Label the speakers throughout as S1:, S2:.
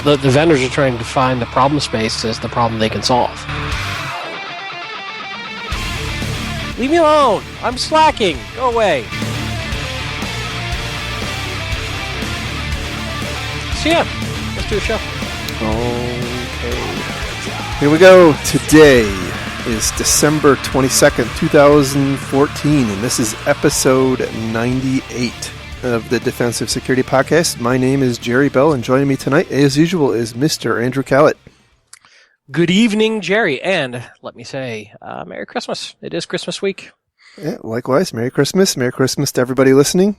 S1: The vendors are trying to find the problem space as the problem they can solve. Leave me alone! I'm slacking! Go away! So yeah, let's do a show.
S2: Okay. Here we go. Today is December 22nd, 2014, and this is episode 98 of the Defensive Security Podcast. My name is Jerry Bell, and joining me tonight, as usual, is Mr. Andrew Callett.
S1: Good evening, Jerry, and let me say, Merry Christmas. It is Christmas week.
S2: Yeah, likewise, Merry Christmas. Merry Christmas to everybody listening.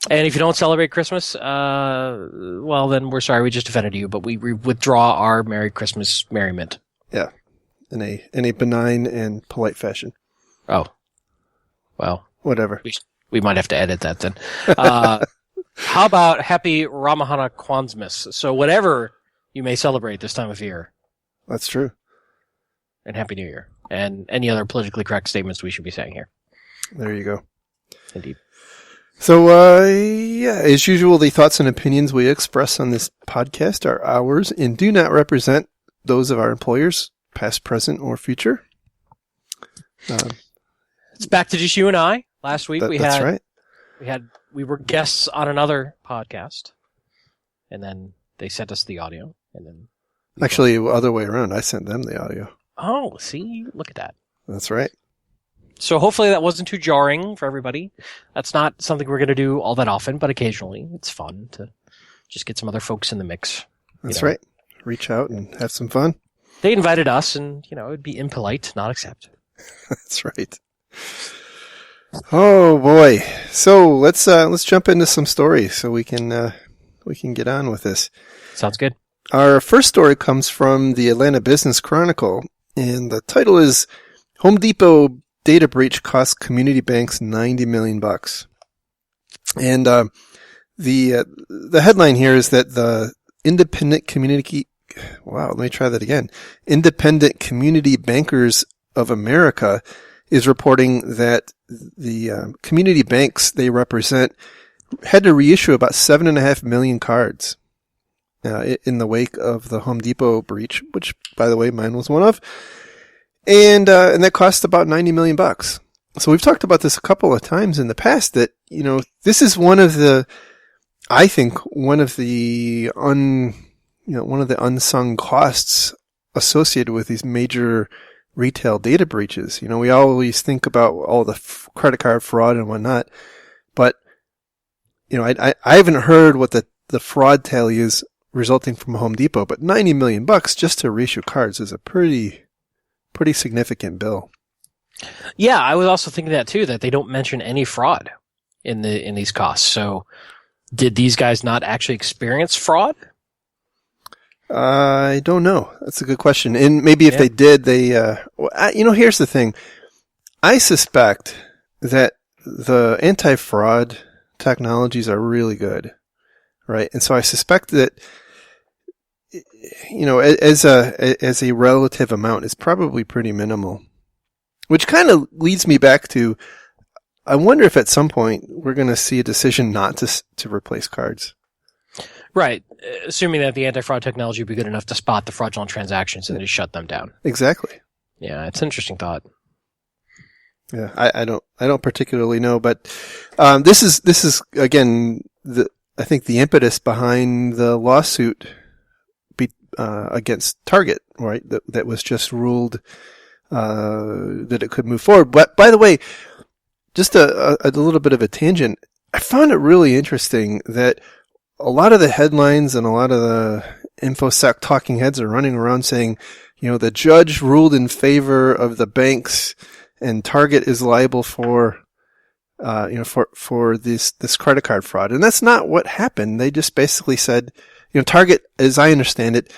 S1: And if you don't celebrate Christmas, well, then we're sorry, we just offended you, but we withdraw our Merry Christmas merriment.
S2: Yeah, in a benign and polite fashion.
S1: Oh, well.
S2: Whatever.
S1: We might have to edit that then. How about Happy Ramahana Kwanzmas? So whatever you may celebrate this time of year.
S2: That's true.
S1: And Happy New Year. And any other politically correct statements we should be saying here.
S2: There you go.
S1: Indeed.
S2: So, yeah, as usual, the thoughts and opinions we express on this podcast are ours and do not represent those of our employers, past, present, or future.
S1: It's back to just you and I. Last week
S2: that's right.
S1: we were guests on another podcast, and then they sent us the audio, and then
S2: actually other way around. I sent them the audio.
S1: Oh, see, look at that.
S2: That's right.
S1: So hopefully that wasn't too jarring for everybody. That's not something we're going to do all that often, but occasionally it's fun to just get some other folks in the mix.
S2: That's right. Reach out and have some fun.
S1: They invited us, and it'd be impolite to not accept.
S2: That's right. Oh boy! So let's jump into some stories so we can get on with this.
S1: Sounds good.
S2: Our first story comes from the Atlanta Business Chronicle, and the title is "Home Depot Data Breach Costs Community Banks $90 million." And the headline here is that the Independent Community Bankers of America is reporting that the community banks they represent had to reissue about 7.5 million cards in the wake of the Home Depot breach, which, by the way, mine was one of, and that cost about $90 million. So we've talked about this a couple of times in the past that this is one of the unsung costs associated with these major retail data breaches. We always think about all the credit card fraud and whatnot, but I haven't heard what the fraud tally is resulting from Home Depot, but $90 million just to reissue cards is a pretty significant bill.
S1: Yeah, I was also thinking that too, that they don't mention any fraud in these costs. So did these guys not actually experience fraud?
S2: I don't know. That's a good question. And maybe if they did, here's the thing. I suspect that the anti-fraud technologies are really good, right? And so I suspect that, as a relative amount, it's probably pretty minimal. Which kind of leads me back to, I wonder if at some point we're going to see a decision not to replace cards.
S1: Right. Assuming that the anti-fraud technology would be good enough to spot the fraudulent transactions and just shut them down.
S2: Exactly.
S1: Yeah, it's an interesting thought.
S2: Yeah, I don't particularly know, but this is again I think the impetus behind the lawsuit against Target, right? That was just ruled that it could move forward. But by the way, just a little bit of a tangent. I found it really interesting that a lot of the headlines and a lot of the InfoSec talking heads are running around saying, the judge ruled in favor of the banks and Target is liable for this credit card fraud. And that's not what happened. They just basically said, Target, as I understand it,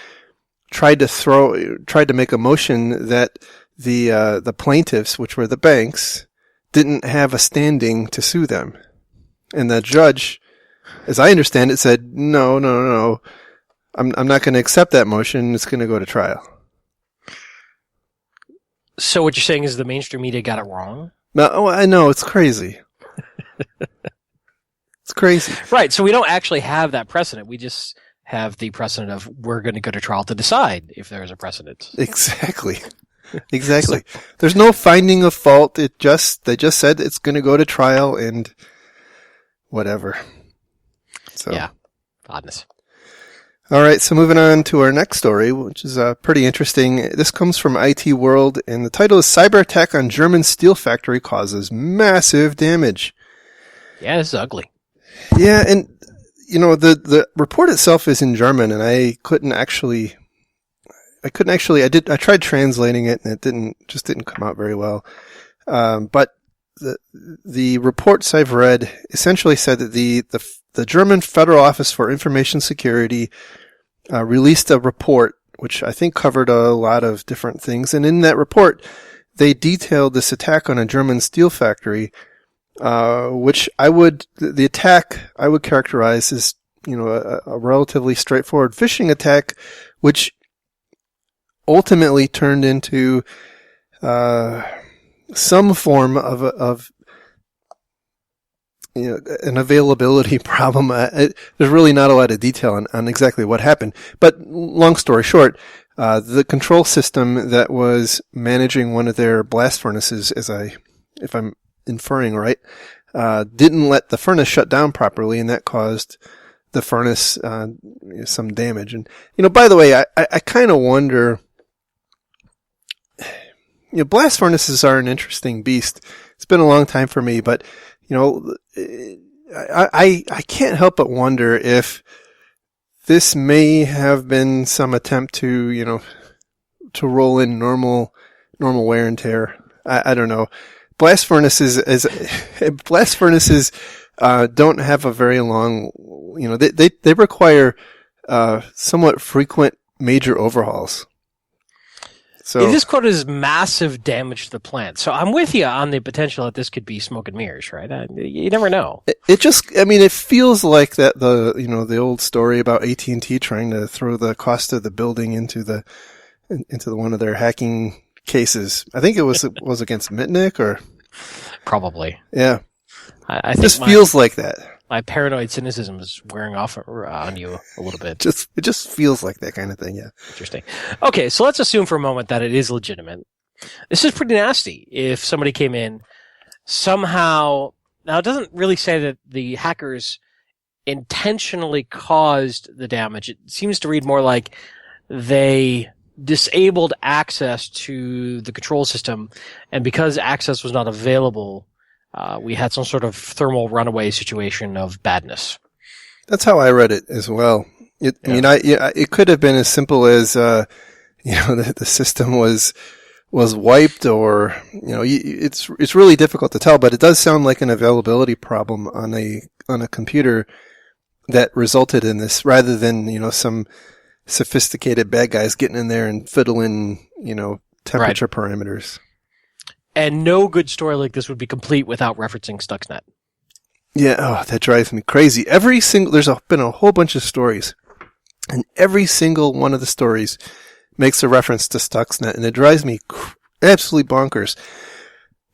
S2: tried to make a motion that the plaintiffs, which were the banks, didn't have a standing to sue them. And the judge, as I understand it, said, no. I'm not going to accept that motion. It's going to go to trial.
S1: So what you're saying is the mainstream media got it wrong?
S2: No, I know. It's crazy. crazy.
S1: Right. So we don't actually have that precedent. We just have the precedent of we're going to go to trial to decide if there is a precedent.
S2: Exactly. Exactly. There's no finding of fault. They just said it's going to go to trial and whatever. So
S1: yeah. Oddness.
S2: All right. So moving on to our next story, which is pretty interesting. This comes from IT World, and the title is "Cyber Attack on German Steel Factory Causes Massive Damage."
S1: Yeah, this is ugly.
S2: Yeah, and the report itself is in German, and I tried translating it, and it didn't come out very well. But the reports I've read essentially said that the German Federal Office for Information Security released a report, which I think covered a lot of different things. And in that report, they detailed this attack on a German steel factory, which the attack I would characterize as, a relatively straightforward phishing attack, which ultimately turned into some form of an availability problem. There's really not a lot of detail on exactly what happened. But long story short, the control system that was managing one of their blast furnaces, if I'm inferring right, didn't let the furnace shut down properly, and that caused the furnace some damage. And by the way, I kind of wonder. Blast furnaces are an interesting beast. It's been a long time for me, but I can't help but wonder if this may have been some attempt to roll in normal wear and tear. I don't know. Blast furnaces don't have a very long. They require somewhat frequent major overhauls. So
S1: this quote is massive damage to the plant. So I'm with you on the potential that this could be smoke and mirrors, right? You never know.
S2: It feels like that the old story about AT&T trying to throw the cost of the building into one of their hacking cases. I think it was against Mitnick or
S1: probably.
S2: Yeah.
S1: I
S2: it
S1: think
S2: just feels like that.
S1: My paranoid cynicism is wearing off on you a little bit.
S2: It just feels like that kind of thing, yeah.
S1: Interesting. Okay, so let's assume for a moment that it is legitimate. This is pretty nasty. If somebody came in somehow, now it doesn't really say that the hackers intentionally caused the damage. It seems to read more like they disabled access to the control system, and because access was not available, we had some sort of thermal runaway situation of badness.
S2: That's how I read it as well. It could have been as simple as, the system was wiped, or, it's really difficult to tell, but it does sound like an availability problem on a computer that resulted in this, rather than, some sophisticated bad guys getting in there and fiddling, temperature parameters.
S1: And no good story like this would be complete without referencing Stuxnet.
S2: Yeah, that drives me crazy. There's been a whole bunch of stories, and every single one of the stories makes a reference to Stuxnet, and it drives me absolutely bonkers.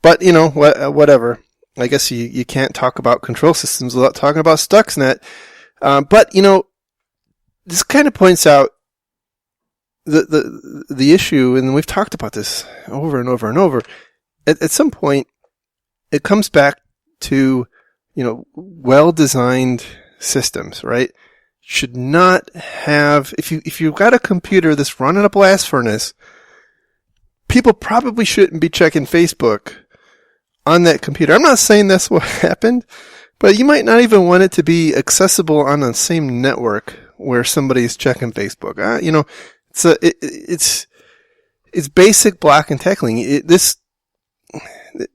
S2: But, whatever. I guess you can't talk about control systems without talking about Stuxnet. But, this kind of points out the issue, and we've talked about this over and over and over. At some point, it comes back to, well-designed systems, right? Should not have, if you've got a computer that's running a blast furnace, people probably shouldn't be checking Facebook on that computer. I'm not saying that's what happened, but you might not even want it to be accessible on the same network where somebody's checking Facebook. It's basic block and tackling.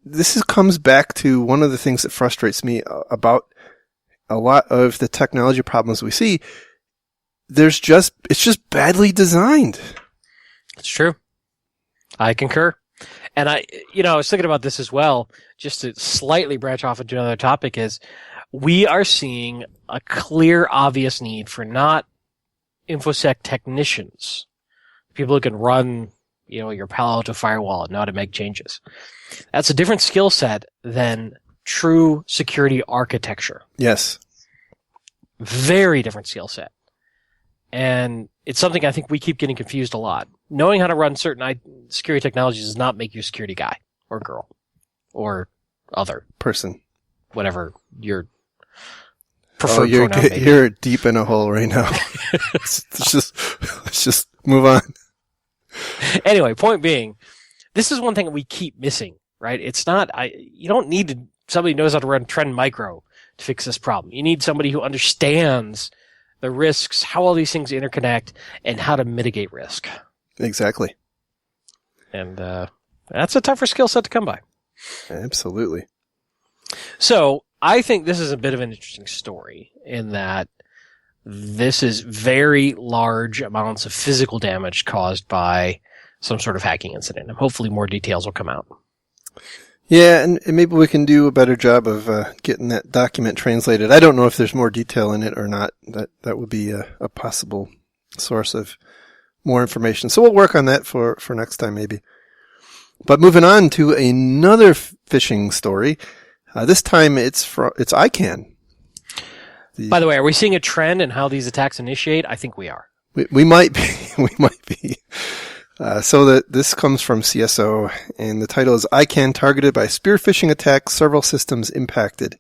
S2: This comes back to one of the things that frustrates me about a lot of the technology problems we see. It's just badly designed.
S1: It's true. I concur. And I was thinking about this as well, just to slightly branch off into another topic, is we are seeing a clear, obvious need for not InfoSec technicians, people who can run, your Palo Alto firewall and know how to make changes. That's a different skill set than true security architecture.
S2: Yes.
S1: Very different skill set. And it's something I think we keep getting confused a lot. Knowing how to run certain security technologies does not make you a security guy or girl or other
S2: person,
S1: whatever your preferred pronoun may be.
S2: You're deep in a hole right now. let's just move on.
S1: Anyway, point being, this is one thing that we keep missing, right? It's not, you don't need somebody who knows how to run Trend Micro to fix this problem. You need somebody who understands the risks, how all these things interconnect, and how to mitigate risk.
S2: Exactly.
S1: And that's a tougher skill set to come by.
S2: Absolutely.
S1: So I think this is a bit of an interesting story in that this is very large amounts of physical damage caused by some sort of hacking incident. And hopefully more details will come out.
S2: Yeah, and maybe we can do a better job of getting that document translated. I don't know if there's more detail in it or not. That would be a possible source of more information. So we'll work on that for next time maybe. But moving on to another phishing story. This time it's ICANN.
S1: By the way, are we seeing a trend in how these attacks initiate? I think we are.
S2: We might be. We might be. So this comes from CSO, and the title is ICANN targeted by spear phishing attack, several systems impacted.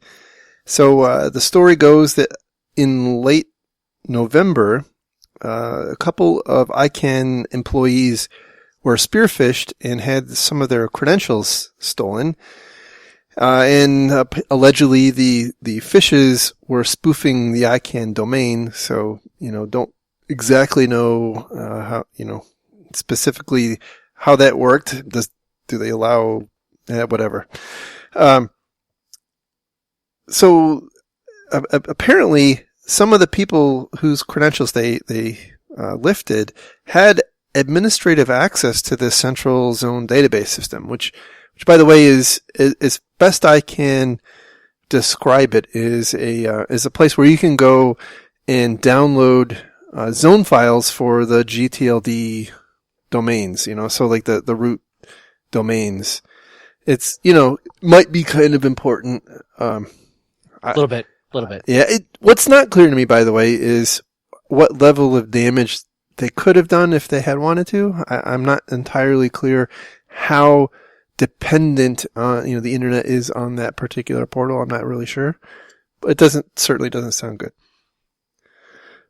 S2: So the story goes that in late November, a couple of ICANN employees were spear phished and had some of their credentials stolen. And allegedly the phishes were spoofing the ICANN domain. So, don't exactly know how, specifically how that worked. Do they allow whatever? So apparently some of the people whose credentials they lifted had administrative access to this central zone database system, which by the way is best I can describe it is a place where you can go and download zone files for the GTLD domains, so like the root domains. It's, might be kind of important.
S1: A little bit.
S2: Yeah. What's not clear to me, by the way, is what level of damage they could have done if they had wanted to. I'm not entirely clear how dependent, the internet is on that particular portal. I'm not really sure, but it certainly doesn't sound good.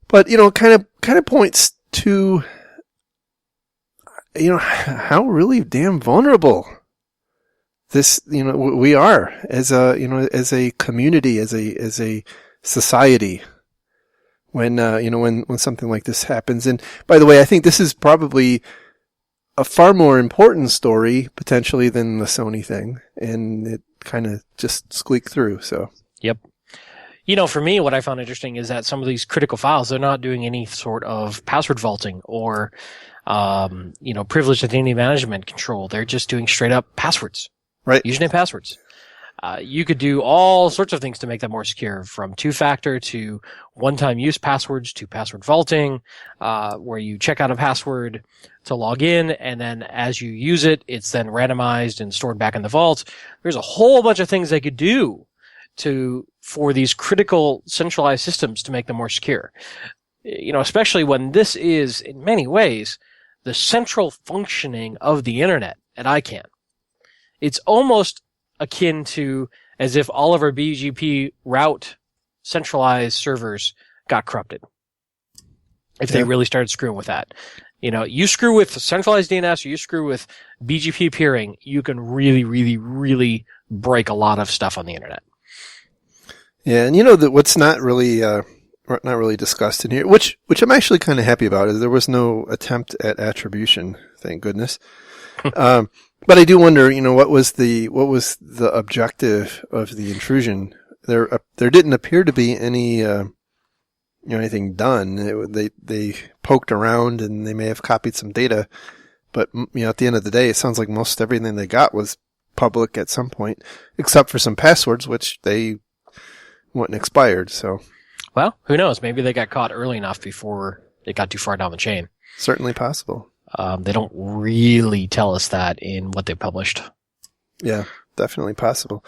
S2: But, kind of points to, how really damn vulnerable this, we are as a community, as a society when something like this happens. And by the way, I think this is probably a far more important story potentially than the Sony thing. And it kind of just squeaked through. So.
S1: Yep. For me, what I found interesting is that some of these critical files, they're not doing any sort of password vaulting or, privileged identity management control. They're just doing straight up passwords.
S2: Right.
S1: Username passwords. You could do all sorts of things to make that more secure, from two-factor to one-time use passwords to password vaulting, where you check out a password to log in, and then as you use it, it's then randomized and stored back in the vault. There's a whole bunch of things they could do for these critical centralized systems to make them more secure. Especially when this is, in many ways, the central functioning of the internet at ICANN. It's almost akin to as if all of our BGP route centralized servers got corrupted. If they really started screwing with that. You screw with centralized DNS or you screw with BGP peering, you can really, really, really break a lot of stuff on the internet.
S2: Yeah, and that what's not really discussed in here, which I'm actually kind of happy about, is there was no attempt at attribution, thank goodness. But I do wonder, what was the objective of the intrusion? There didn't appear to be any, anything done. They poked around and they may have copied some data, but at the end of the day, it sounds like most everything they got was public at some point, except for some passwords, which they went expired. So,
S1: well, who knows? Maybe they got caught early enough before it got too far down the chain.
S2: Certainly possible.
S1: They don't really tell us that in what they published.
S2: Yeah, definitely possible.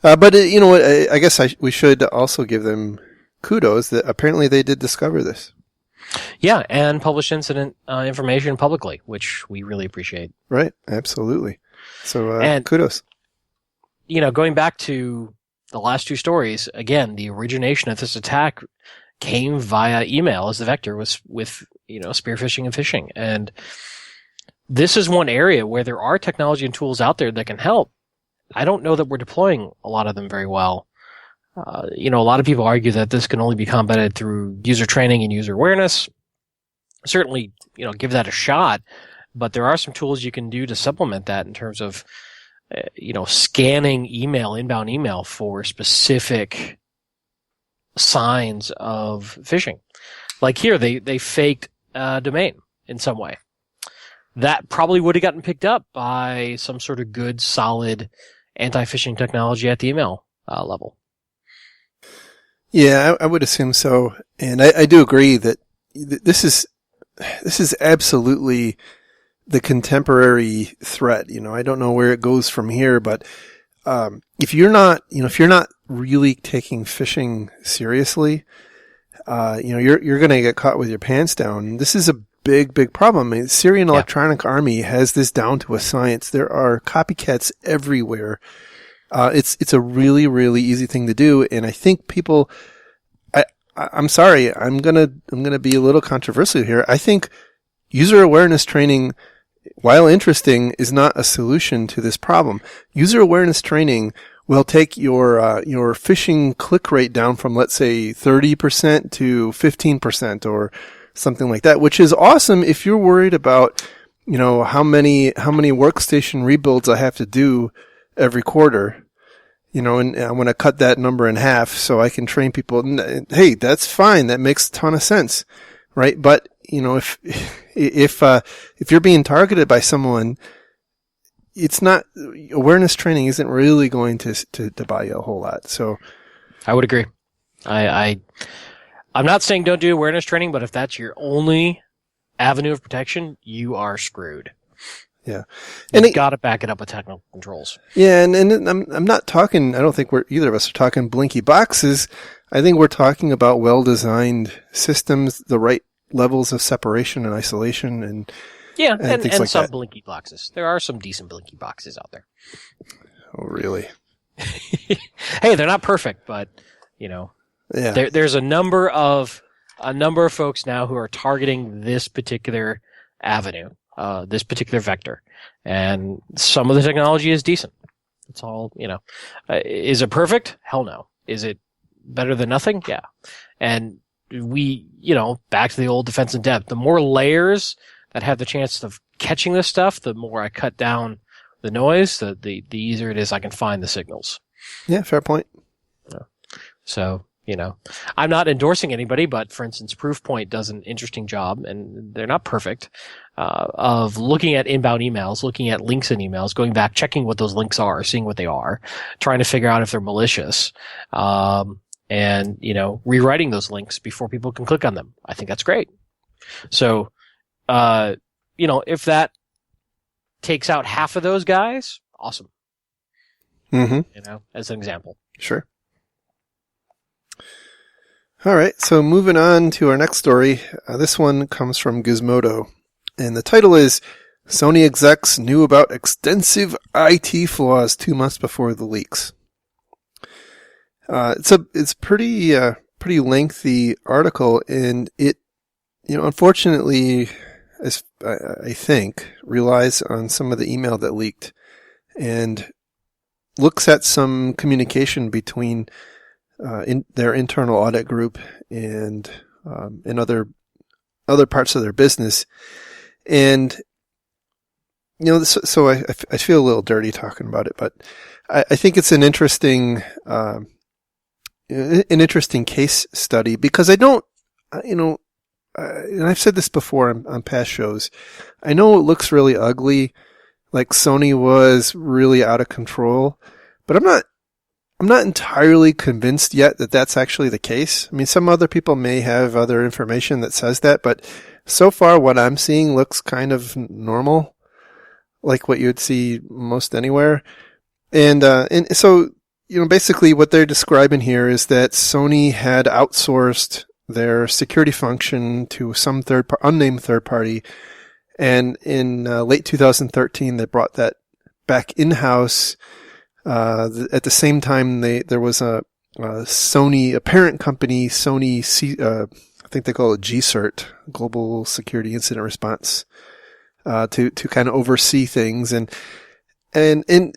S2: But I guess we should also give them kudos that apparently they did discover this.
S1: Yeah, and publish incident information publicly, which we really appreciate.
S2: Right, absolutely. So
S1: and,
S2: kudos.
S1: Going back to the last two stories, again, the origination of this attack came via email as the vector with spear phishing and phishing. And this is one area where there are technology and tools out there that can help. I don't know that we're deploying a lot of them very well. A lot of people argue that this can only be combated through user training and user awareness. Certainly, give that a shot, but there are some tools you can do to supplement that in terms of, scanning inbound email for specific signs of phishing. Like here, they faked a domain in some way. That probably would have gotten picked up by some sort of good, solid anti-phishing technology at the email level.
S2: Yeah, I would assume so. And I do agree that this is absolutely the contemporary threat. I don't know where it goes from here, but if you're not really taking phishing seriously, you're going to get caught with your pants down. This is a big problem. I mean, Syrian Electronic Army has this down to a science. There are copycats everywhere. It's a really, really easy thing to do. And I think people, I'm sorry, I'm gonna be a little controversial here. I think user awareness training, while interesting, is not a solution to this problem. User awareness training will take your phishing click rate down from, let's say, 30% to 15% or something like that, which is awesome if you're worried about, how many workstation rebuilds I have to do every quarter. And I want to cut that number in half so I can train people. Hey, that's fine. That makes a ton of sense, right? But if you're being targeted by someone, it's not, awareness training isn't really going to buy you a whole lot. So
S1: I would agree. I'm not saying don't do awareness training, but if that's your only avenue of protection, you are screwed.
S2: Yeah.
S1: And you got to back it up with technical controls.
S2: Yeah. And I'm not talking, I don't think either of us are talking blinky boxes. I think we're talking about well-designed systems, the right levels of separation and isolation and things like
S1: some
S2: that.
S1: blinky boxes. There are some decent blinky boxes out there.
S2: Oh, really?
S1: Hey, they're not perfect, but
S2: yeah.
S1: There's a number of folks now who are targeting this particular avenue, this particular vector, and some of the technology is decent. It's all, is it perfect? Hell no. Is it better than nothing? Yeah. And we, back to the old defense in depth, the more layers that have the chance of catching this stuff, the more I cut down the noise, the easier it is I can find the signals.
S2: Yeah, fair point.
S1: So, I'm not endorsing anybody, but for instance, Proofpoint does an interesting job, and they're not perfect, of looking at inbound emails, looking at links in emails, going back, checking what those links are, seeing what they are, trying to figure out if they're malicious, and, rewriting those links before people can click on them. I think that's great. So, if that takes out half of those guys, awesome.
S2: Mm-hmm.
S1: As an example.
S2: Sure. All right, so moving on to our next story. This one comes from Gizmodo, and the title is Sony execs knew about extensive IT flaws 2 months before the leaks. It's pretty lengthy article, and it, unfortunately, as I think, relies on some of the email that leaked, and looks at some communication between in their internal audit group and in other parts of their business, and so I feel a little dirty talking about it, but I think it's an interesting case study, because I don't, and I've said this before on past shows, I know it looks really ugly, like Sony was really out of control, but I'm not entirely convinced yet that that's actually the case. I mean, some other people may have other information that says that, but so far what I'm seeing looks kind of normal, like what you'd see most anywhere. And so basically what they're describing here is that Sony had outsourced their security function to some unnamed third party. And in late 2013, they brought that back in-house. At the same time, there was a Sony, a parent company, Sony, I think they call it GCERT, Global Security Incident Response, to kind of oversee things. And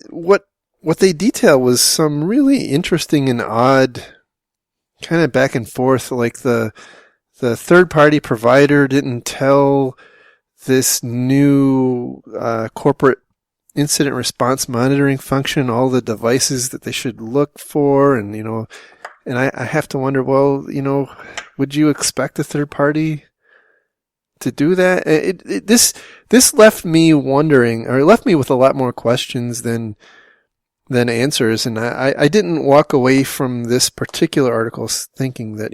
S2: what they detail was some really interesting and odd kind of back and forth. Like the third party provider didn't tell this new corporate incident response monitoring function all the devices that they should look for, and and I have to wonder, well, would you expect a third party to do that? This left me wondering, or it left me with a lot more questions than answers, and I didn't walk away from this particular article thinking that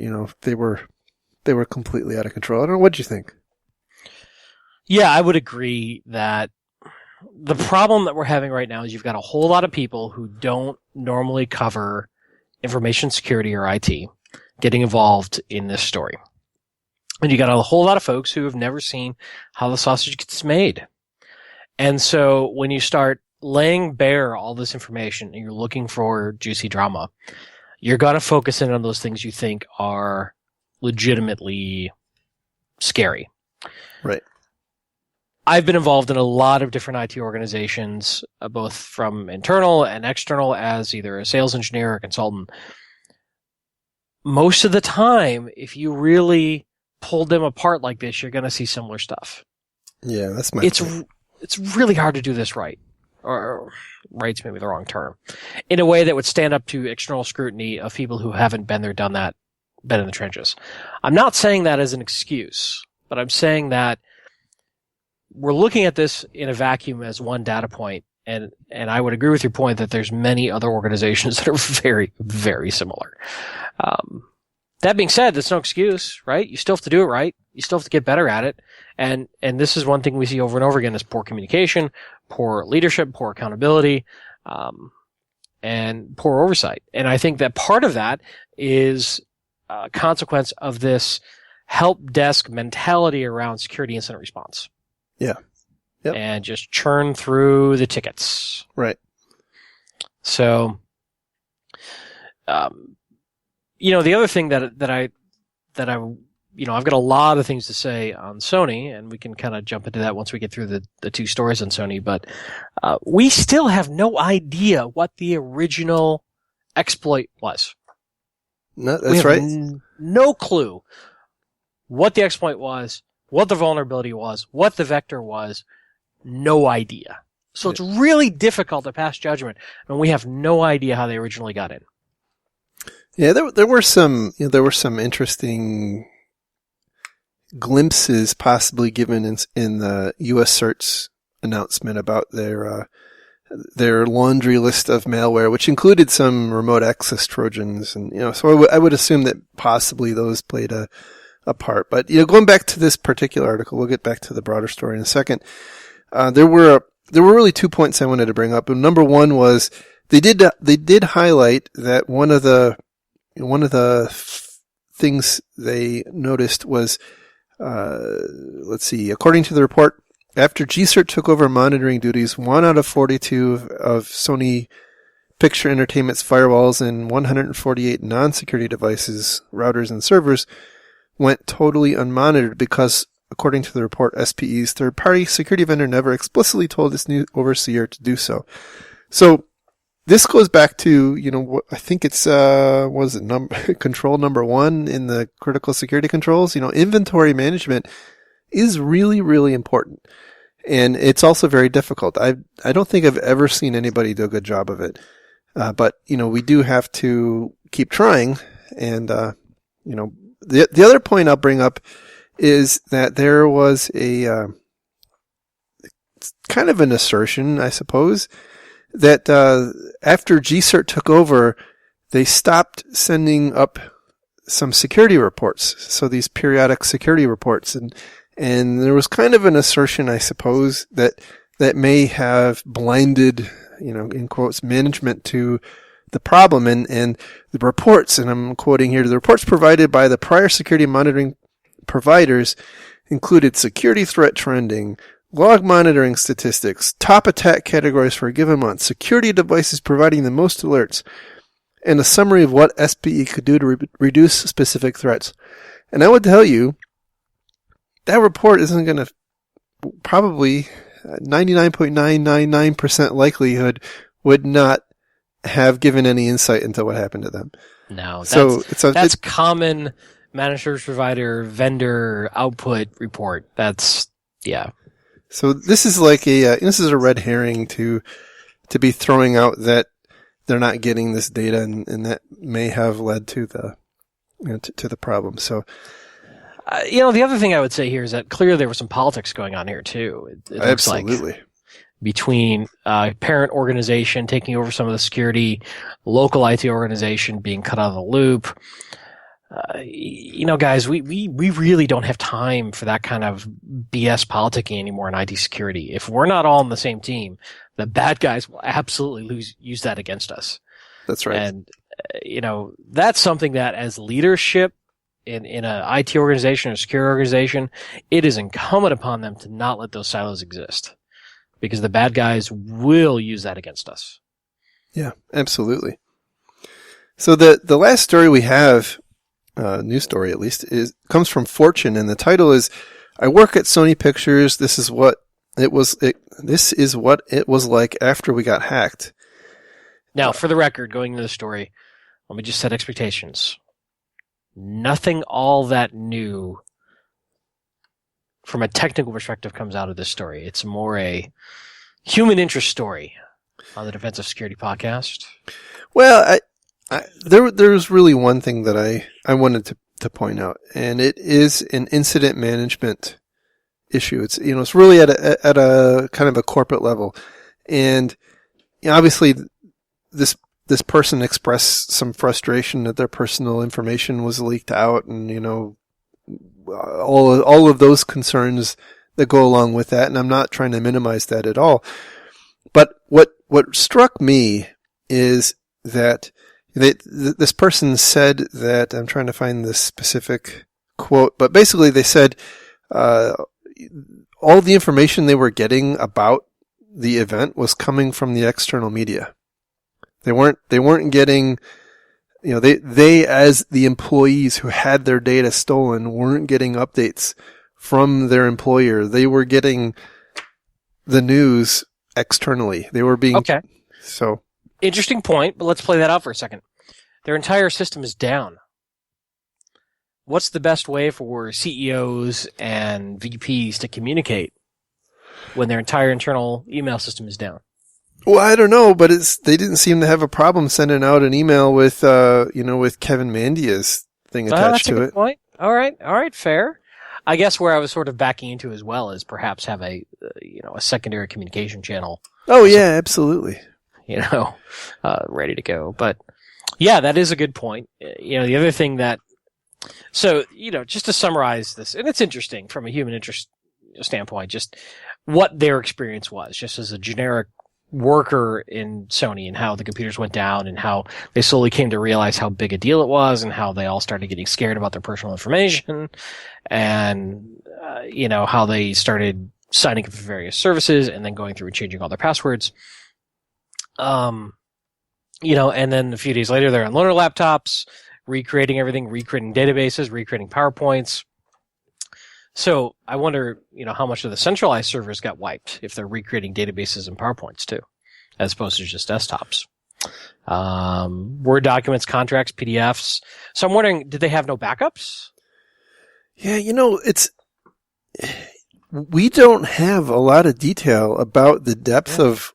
S2: they were completely out of control. I don't know, what do you think?
S1: Yeah, I would agree that the problem that we're having right now is you've got a whole lot of people who don't normally cover information security or IT getting involved in this story. And you got a whole lot of folks who have never seen how the sausage gets made. And so when you start laying bare all this information and you're looking for juicy drama, you're going to focus in on those things you think are legitimately scary.
S2: Right.
S1: I've been involved in a lot of different IT organizations, both from internal and external, as either a sales engineer or a consultant. Most of the time, if you really pull them apart like this, you're going to see similar stuff.
S2: Yeah, that's my point.
S1: It's really hard to do this right. Or right's maybe the wrong term. In a way that would stand up to external scrutiny of people who haven't been there, done that, been in the trenches. I'm not saying that as an excuse, but I'm saying that we're looking at this in a vacuum as one data point, and I would agree with your point that there's many other organizations that are very, very similar. That being said, that's no excuse, right? You still have to do it right. You still have to get better at it. And this is one thing we see over and over again is poor communication, poor leadership, poor accountability, and poor oversight. And I think that part of that is a consequence of this help desk mentality around security incident response.
S2: Yeah. Yep.
S1: And just churn through the tickets.
S2: Right.
S1: So, the other thing that I, I've got a lot of things to say on Sony, and we can kind of jump into that once we get through the two stories on Sony, but we still have no idea what the original exploit was.
S2: No, that's right.
S1: No clue what the exploit was, what the vulnerability was, what the vector was. No idea. So it's really difficult to pass judgment when we have no idea how they originally got in.
S2: Yeah, there were some interesting glimpses possibly given in the U.S. CERT's announcement about their laundry list of malware, which included some remote access Trojans, and so I would assume that possibly those played a part. But going back to this particular article, we'll get back to the broader story in a second. There were really 2 points I wanted to bring up. And number one was they did highlight that one of the things they noticed was, let's see, according to the report, after GCERT took over monitoring duties, 1 out of 42 of Sony Picture Entertainment's firewalls and 148 non-security devices, routers, and servers went totally unmonitored because, according to the report, SPE's third-party security vendor never explicitly told its new overseer to do so. So this goes back to, what I think it's, control number 1 in the critical security controls. Inventory management is really, really important. And it's also very difficult. I don't think I've ever seen anybody do a good job of it. But, we do have to keep trying. And, the other point I'll bring up is that there was a kind of an assertion, I suppose, that after GCERT took over, they stopped sending up some security reports. So these periodic security reports, and there was kind of an assertion, I suppose, that may have blinded, in quotes, management to the problem, and the reports, and I'm quoting here, the reports provided by the prior security monitoring providers included security threat trending, log monitoring statistics, top attack categories for a given month, security devices providing the most alerts, and a summary of what SPE could do to reduce specific threats. And I would tell you, that report isn't going to, probably 99.999% likelihood would not have given any insight into what happened to them.
S1: No,
S2: that's
S1: common managed service provider vendor output report. Yeah.
S2: So this is like this is a red herring to be throwing out that they're not getting this data, and that may have led to the to the problem. So.
S1: The other thing I would say here is that clearly there was some politics going on here too. It looks
S2: Absolutely.
S1: Like between parent organization taking over some of the security, local IT organization being cut out of the loop. Guys, we really don't have time for that kind of BS politicking anymore in IT security. If we're not all on the same team, the bad guys will absolutely use that against us.
S2: That's right.
S1: And, that's something that as leadership in a IT organization or security organization, it is incumbent upon them to not let those silos exist, because the bad guys will use that against us.
S2: Yeah, absolutely. So the last story we have, news story at least, comes from Fortune, and the title is "I work at Sony Pictures. This is what it was like after we got hacked."
S1: Now, for the record, going into the story, let me just set expectations. Nothing all that new from a technical perspective comes out of this story. It's more a human interest story on the Defensive Security Podcast.
S2: Well, there's really one thing that I wanted to point out, and it is an incident management issue. It's it's really at a kind of a corporate level, and obviously this person expressed some frustration that their personal information was leaked out, and all of those concerns that go along with that. And I'm not trying to minimize that at all. But what struck me is that this person said that, I'm trying to find this specific quote, but basically they said all the information they were getting about the event was coming from the external media. They weren't getting, they as the employees who had their data stolen weren't getting updates from their employer. They were getting the news externally. They were being,
S1: okay.
S2: So
S1: interesting point, but let's play that out for a second. Their entire system is down. What's the best way for CEOs and VPs to communicate when their entire internal email system is down?
S2: Well, I don't know, but they didn't seem to have a problem sending out an email with, with Kevin Mandia's thing attached to it.
S1: That's a good point. All right, fair. I guess where I was sort of backing into as well is perhaps have a secondary communication channel.
S2: Oh yeah, absolutely.
S1: Ready to go. But yeah, that is a good point. The other thing just to summarize this, and it's interesting from a human interest standpoint, just what their experience was, just as a generic worker in Sony, and how the computers went down, and how they slowly came to realize how big a deal it was, and how they all started getting scared about their personal information, and how they started signing up for various services and then going through and changing all their passwords. And then a few days later they're on loaner laptops, recreating everything, recreating databases, recreating PowerPoints. So I wonder, how much of the centralized servers got wiped if they're recreating databases and PowerPoints too, as opposed to just desktops. Word documents, contracts, PDFs. So I'm wondering, did they have no backups?
S2: Yeah, we don't have a lot of detail about the depth of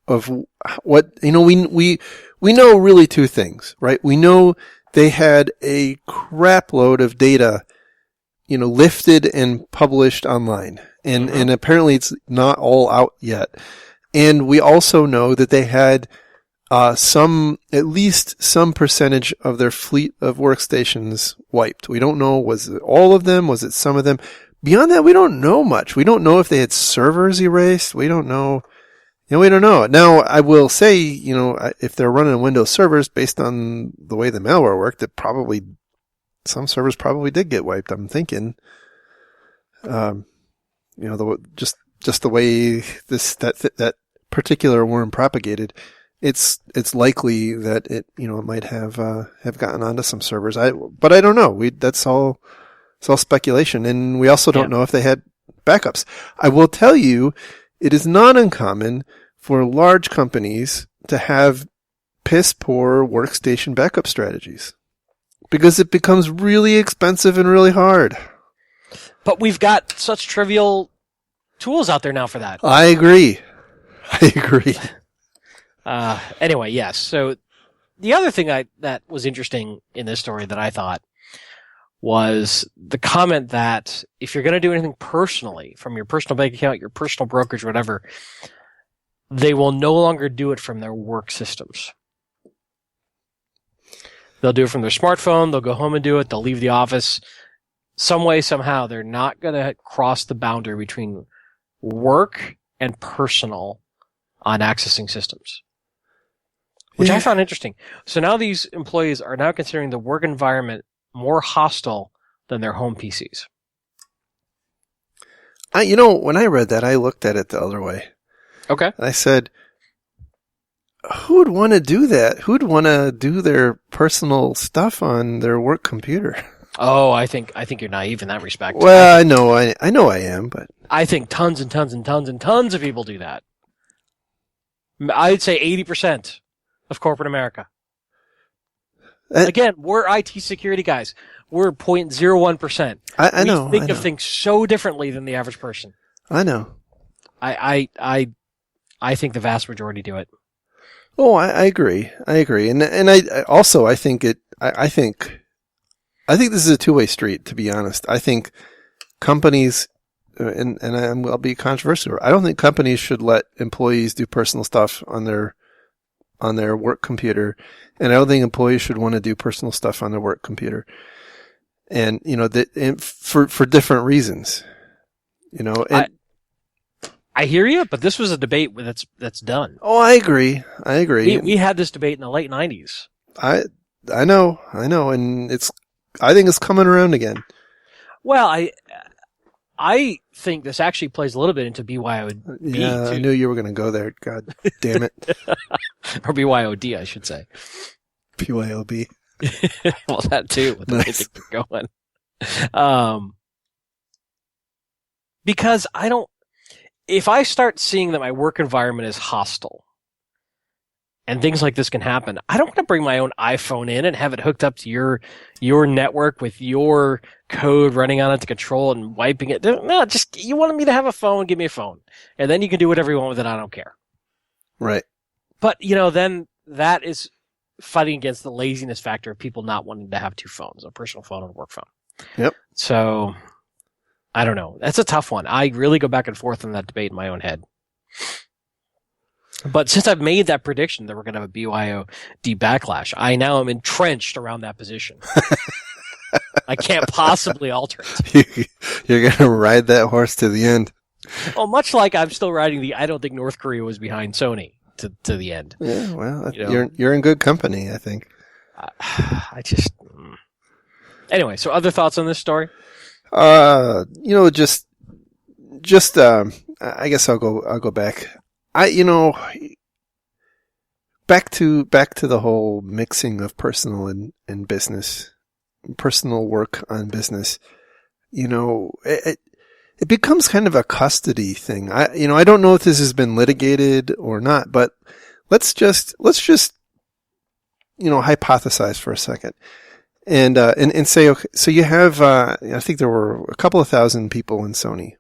S2: what, we know really two things, right? We know they had a crap load of data lifted and published online. And apparently it's not all out yet. And we also know that they had at least some percentage of their fleet of workstations wiped. We don't know, was it all of them? Was it some of them? Beyond that, we don't know much. We don't know if they had servers erased. We don't know, we don't know. Now, I will say, if they're running Windows servers based on the way the malware worked, some servers probably did get wiped. I'm thinking, just the way that particular worm propagated, it's likely that it might have gotten onto some servers. But I don't know. It's all speculation, and we also don't know if they had backups. I will tell you, it is not uncommon for large companies to have piss poor workstation backup strategies because it becomes really expensive and really hard.
S1: But we've got such trivial tools out there now for that.
S2: I agree.
S1: Anyway, yes. So the other thing that was interesting in this story that I thought was the comment that if you're going to do anything personally from your personal bank account, your personal brokerage, whatever, they will no longer do it from their work systems. They'll do it from their smartphone. They'll go home and do it. They'll leave the office. Some way, somehow, they're not going to cross the boundary between work and personal on accessing systems, which I found interesting. So now these employees are now considering the work environment more hostile than their home PCs.
S2: When I read that, I looked at it the other way.
S1: Okay.
S2: And I said, who would want to do that? Who'd want to do their personal stuff on their work computer?
S1: Oh, I think you're naive in that respect.
S2: Well, I know I am, but
S1: I think tons and tons and tons and tons of people do that. I'd say 80% of corporate America. Again, we're IT security guys. We're 0.01%.
S2: I know.
S1: We think of things so differently than the average person.
S2: I know.
S1: I think the vast majority do it.
S2: Oh, I agree. And I also, I think this is a two-way street, to be honest. I think companies, and I'll be controversial, I don't think companies should let employees do personal stuff on their work computer. And I don't think employees should want to do personal stuff on their work computer. And, for different reasons, and
S1: I hear you, but this was a debate that's done.
S2: Oh, I agree.
S1: We had this debate in the late 90s.
S2: I know, and I think it's coming around again.
S1: Well, I think this actually plays a little bit into BYOD.
S2: Yeah, too. I knew you were going to go there. God damn it.
S1: Or BYOD, I should say.
S2: BYOB.
S1: Well, that too. With the way things are going. Because if I start seeing that my work environment is hostile and things like this can happen, I don't want to bring my own iPhone in and have it hooked up to your network with your code running on it to control and wiping it. No, you wanted me to have a phone, give me a phone. And then you can do whatever you want with it, I don't care.
S2: Right.
S1: But, then that is fighting against the laziness factor of people not wanting to have two phones, a personal phone and a work phone.
S2: Yep.
S1: So, I don't know. That's a tough one. I really go back and forth on that debate in my own head. But since I've made that prediction that we're going to have a BYOD backlash, I now am entrenched around that position. I can't possibly alter it.
S2: You're going to ride that horse to the end.
S1: Well, much like I'm still riding I don't think North Korea was behind Sony to the end.
S2: Yeah, well, you're in good company, I think.
S1: Anyway, so other thoughts on this story?
S2: I guess I'll go back. Back to the whole mixing of personal and business, personal work on business. It becomes kind of a custody thing. I don't know if this has been litigated or not, but let's just hypothesize for a second. And say, okay, so you have, I think there were a couple of thousand people in Sony,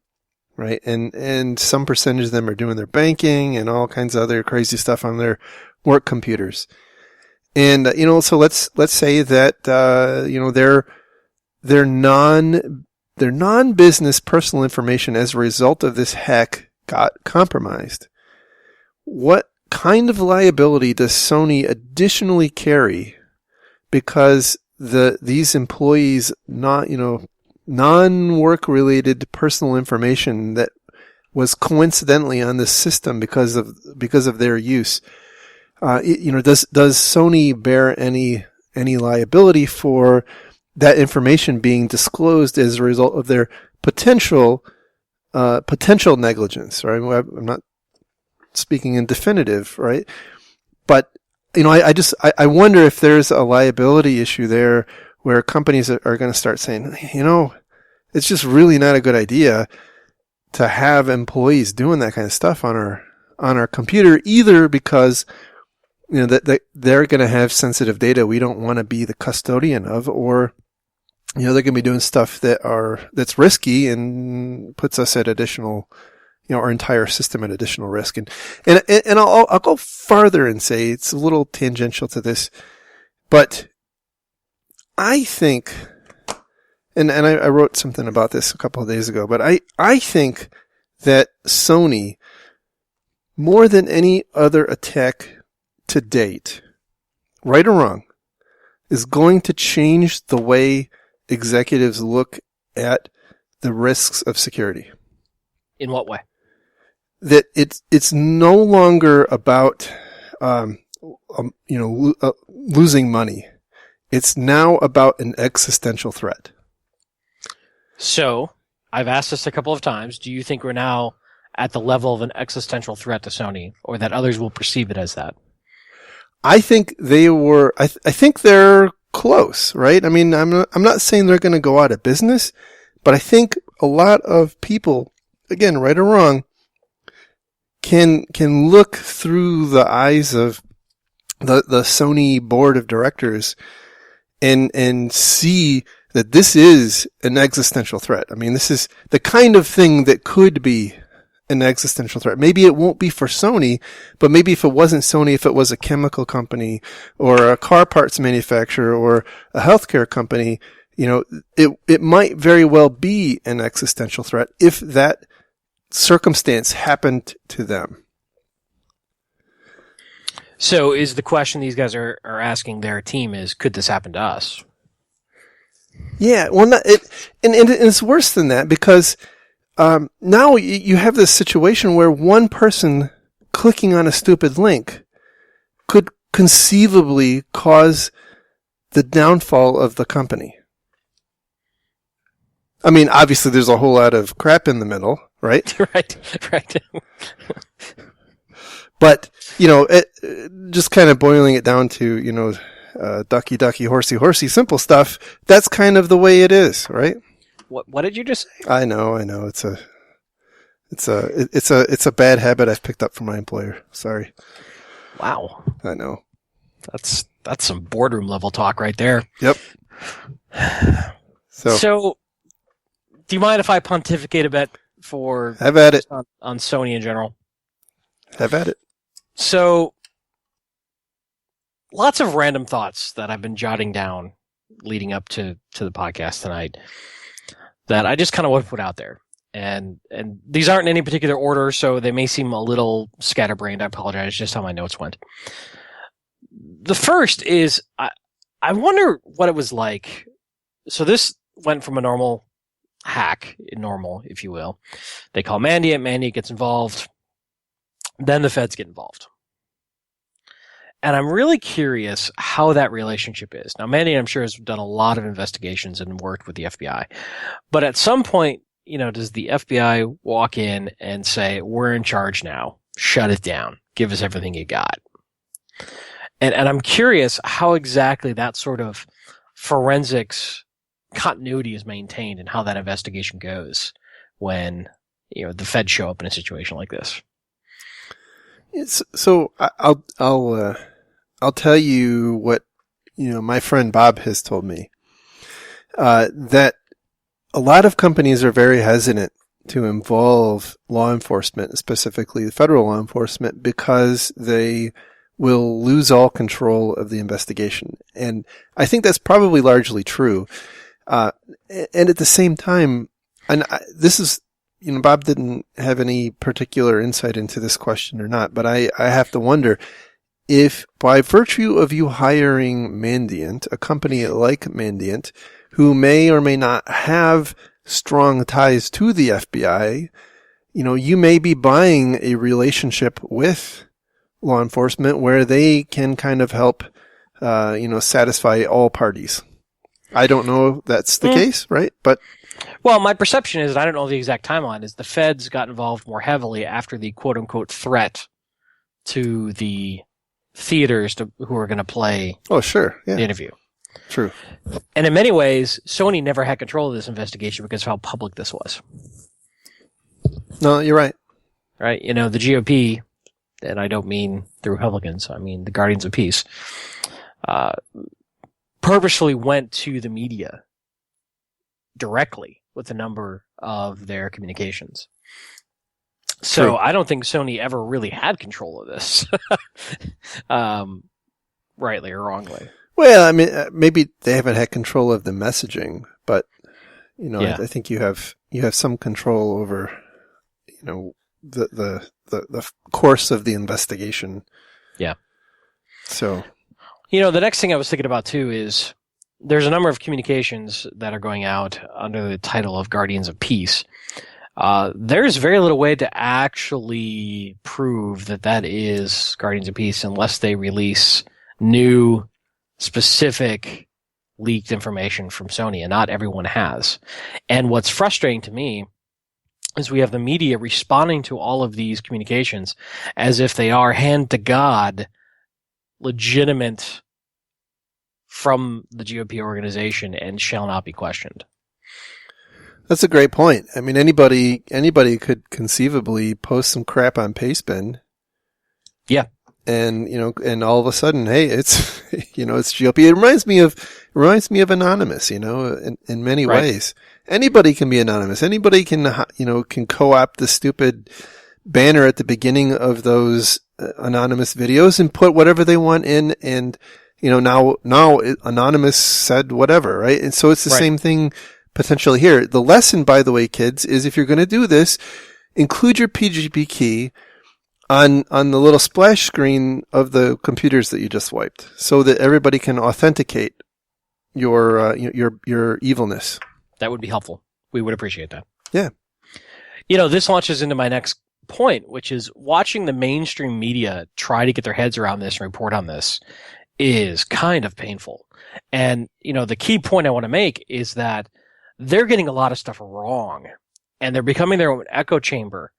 S2: right? And some percentage of them are doing their banking and all kinds of other crazy stuff on their work computers. And, so let's say that, their non-business personal information as a result of this hack got compromised. What kind of liability does Sony additionally carry because these employees non-work related personal information that was coincidentally on this system because of their use. Does Sony bear any liability for that information being disclosed as a result of their potential negligence? Right? I'm not speaking in definitive, right? But I wonder if there's a liability issue there where companies are going to start saying, it's just really not a good idea to have employees doing that kind of stuff on our computer, either because that they're going to have sensitive data we don't want to be the custodian of, or they're going to be doing stuff that's risky and puts us at additional, our entire system at additional risk. And I'll go farther and say it's a little tangential to this, but I think, and I wrote something about this a couple of days ago, but I think that Sony, more than any other attack to date, right or wrong, is going to change the way executives look at the risks of security.
S1: In what way?
S2: That it's no longer about losing money. It's now about an existential threat.
S1: So, I've asked this a couple of times. Do you think we're now at the level of an existential threat to Sony, or that others will perceive it as that?
S2: I think they were. I think they're close, right? I mean, I'm not saying they're going to go out of business, but I think a lot of people, again, right or wrong, can look through the eyes of the Sony board of directors and see that this is an existential threat. I mean, this is the kind of thing that could be an existential threat. Maybe it won't be for Sony, but maybe if it wasn't Sony, if it was a chemical company or a car parts manufacturer or a healthcare company, it might very well be an existential threat if that circumstance happened to them.
S1: So is the question these guys are asking their team is, could this happen to us?
S2: Yeah, well, and it's worse than that, because now you have this situation where one person clicking on a stupid link could conceivably cause the downfall of the company. I mean, obviously there's a whole lot of crap in the middle, right?
S1: Right.
S2: But, just kind of boiling it down to, ducky, ducky, horsey, horsey, simple stuff. That's kind of the way it is, right?
S1: What did you just say? I
S2: know. It's a bad habit I've picked up from my employer. Sorry.
S1: Wow.
S2: I know.
S1: That's some boardroom level talk right there.
S2: Yep.
S1: So, do you mind if I pontificate a bit for
S2: have at it
S1: on Sony in general?
S2: Have at it.
S1: So, lots of random thoughts that I've been jotting down leading up to the podcast tonight that I just kind of want to put out there. And these aren't in any particular order, so they may seem a little scatterbrained. I apologize, just how my notes went. The first is, I wonder what it was like. So this went from a normal hack, if you will. They call Mandiant gets involved. Then the feds get involved. And I'm really curious how that relationship is. Now, Mandiant, I'm sure, has done a lot of investigations and worked with the FBI. But at some point, does the FBI walk in and say, we're in charge now, shut it down, give us everything you got? And I'm curious how exactly that sort of forensics continuity is maintained and how that investigation goes when, the feds show up in a situation like this.
S2: So I'll tell you what, my friend Bob has told me, that a lot of companies are very hesitant to involve law enforcement, specifically federal law enforcement, because they will lose all control of the investigation. And I think that's probably largely true. And at the same time, this is, Bob didn't have any particular insight into this question or not, but I have to wonder if by virtue of you hiring Mandiant, a company like Mandiant, who may or may not have strong ties to the FBI, you may be buying a relationship with law enforcement where they can kind of help, satisfy all parties. I don't know if that's the case, right? But
S1: well, my perception is, and I don't know the exact timeline, is the feds got involved more heavily after the quote-unquote threat to the theaters who are going to play the interview.
S2: True.
S1: And in many ways, Sony never had control of this investigation because of how public this was.
S2: No, you're right.
S1: Right? The GOP, and I don't mean the Republicans, I mean the Guardians of Peace, purposely went to the media directly with a number of their communications. So
S2: True.
S1: I don't think Sony ever really had control of this, rightly or wrongly.
S2: Well, I mean, maybe they haven't had control of the messaging, but I think you have some control over, the course of the investigation.
S1: Yeah.
S2: So,
S1: the next thing I was thinking about too is there's a number of communications that are going out under the title of Guardians of Peace. There's very little way to actually prove that is Guardians of Peace unless they release new, specific, leaked information from Sony, and not everyone has. And what's frustrating to me is we have the media responding to all of these communications as if they are, hand to God, legitimate from the GOP organization and shall not be questioned.
S2: That's a great point. I mean, anybody could conceivably post some crap on Pastebin.
S1: Yeah.
S2: And, and all of a sudden, hey, it's, it's GOP. It reminds me of Anonymous, in many ways. Anybody can be anonymous. Anybody can co-opt the stupid banner at the beginning of those anonymous videos and put whatever they want in. And, now Anonymous said whatever, right? And so it's the same thing potentially here. The lesson, by the way, kids, is if you're going to do this, include your PGP key on the little splash screen of the computers that you just wiped, so that everybody can authenticate your evilness.
S1: That would be helpful. We would appreciate that.
S2: Yeah.
S1: This launches into my next point, which is watching the mainstream media try to get their heads around this and report on this is kind of painful. And, the key point I want to make is that they're getting a lot of stuff wrong, and they're becoming their own echo chamber.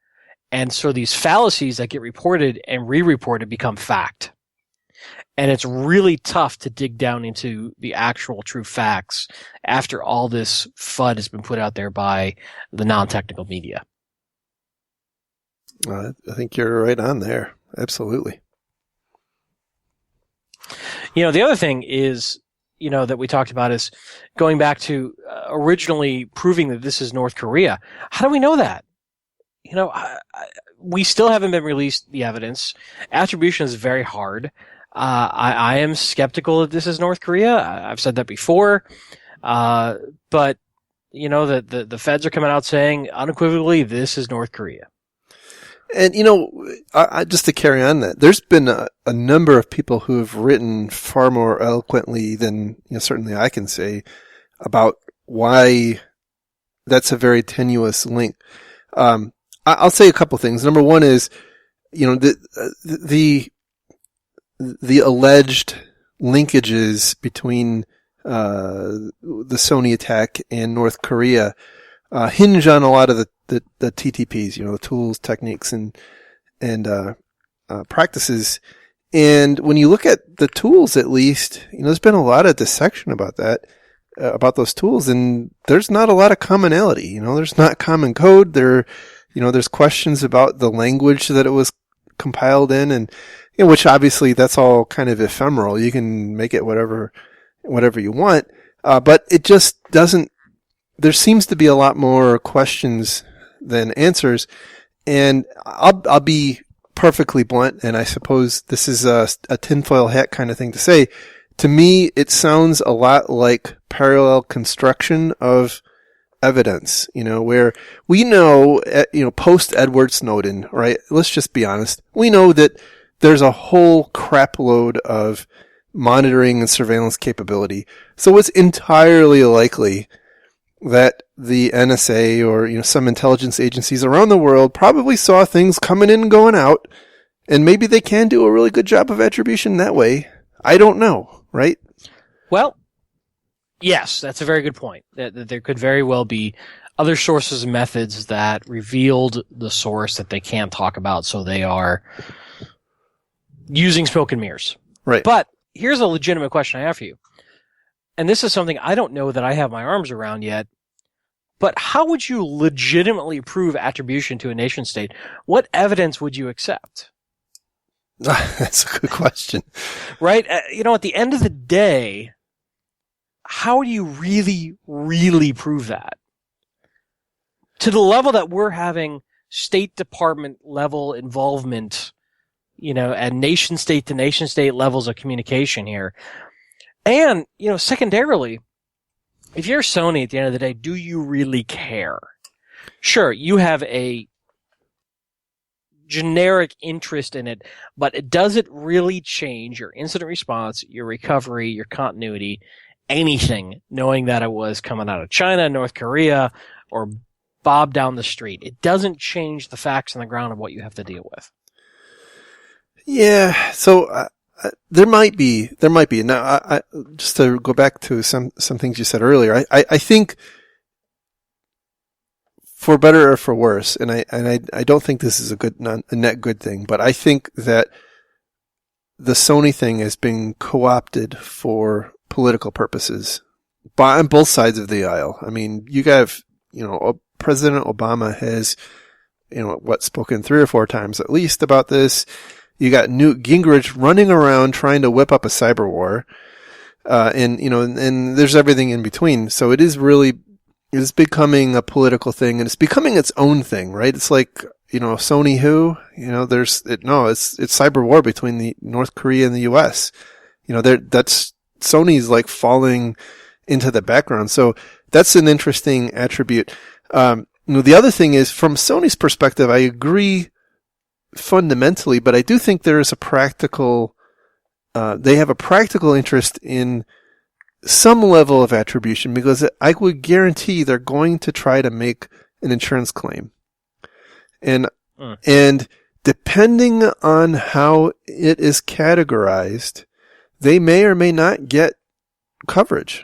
S1: And so these fallacies that get reported and re-reported become fact. And it's really tough to dig down into the actual true facts after all this FUD has been put out there by the non-technical media.
S2: I think you're right on there. Absolutely.
S1: The other thing is, that we talked about is going back to originally proving that this is North Korea. How do we know that? We still haven't been released the evidence. Attribution is very hard. I am skeptical that this is North Korea. I've said that before. But, the feds are coming out saying unequivocally this is North Korea.
S2: And, just to carry on that, there's been a number of people who have written far more eloquently than, certainly I can say about why that's a very tenuous link. I'll say a couple things. Number one is, the alleged linkages between the Sony attack and North Korea hinge on a lot of the TTPs, the tools, techniques, and practices. And when you look at the tools, at least, there's been a lot of dissection about that, about those tools, and there's not a lot of commonality. There's not common code. There's questions about the language that it was compiled in, and which obviously that's all kind of ephemeral. You can make it whatever you want, but it just doesn't. There seems to be a lot more questions than answers, and I'll be perfectly blunt, and I suppose this is a tinfoil hat kind of thing to say. To me, it sounds a lot like parallel construction of evidence, where we know, post Edward Snowden, right? Let's just be honest. We know that there's a whole crap load of monitoring and surveillance capability. So it's entirely likely that the NSA or some intelligence agencies around the world probably saw things coming in and going out, and maybe they can do a really good job of attribution that way. I don't know, right?
S1: Well, yes, that's a very good point. That there could very well be other sources and methods that revealed the source that they can't talk about, so they are using smoke and mirrors.
S2: Right.
S1: But here's a legitimate question I have for you. And this is something I don't know that I have my arms around yet. But how would you legitimately prove attribution to a nation state? What evidence would you accept?
S2: That's a good question.
S1: Right? At the end of the day, how do you really, really prove that? To the level that we're having State Department level involvement, at nation state to nation state levels of communication here. And, secondarily, if you're Sony at the end of the day, do you really care? Sure, you have a generic interest in it, but does it really change your incident response, your recovery, your continuity, anything, knowing that it was coming out of China, North Korea, or Bob down the street? It doesn't change the facts on the ground of what you have to deal with.
S2: Yeah, so there might be. Now, I just to go back to some things you said earlier, I think, for better or for worse, and I don't think this is a net good thing, but I think that the Sony thing has been co-opted for political purposes on both sides of the aisle. I mean, you have, President Obama has, spoken 3 or 4 times at least about this. You got Newt Gingrich running around trying to whip up a cyber war. And there's everything in between. So it is becoming a political thing, and it's becoming its own thing, right? It's like, Sony who, it's cyber war between the North Korea and the US. That's Sony's like falling into the background. So that's an interesting attribute. The other thing is, from Sony's perspective, I agree fundamentally, but I do think there is they have a practical interest in some level of attribution, because I would guarantee they're going to try to make an insurance claim. And depending on how it is categorized, they may or may not get coverage.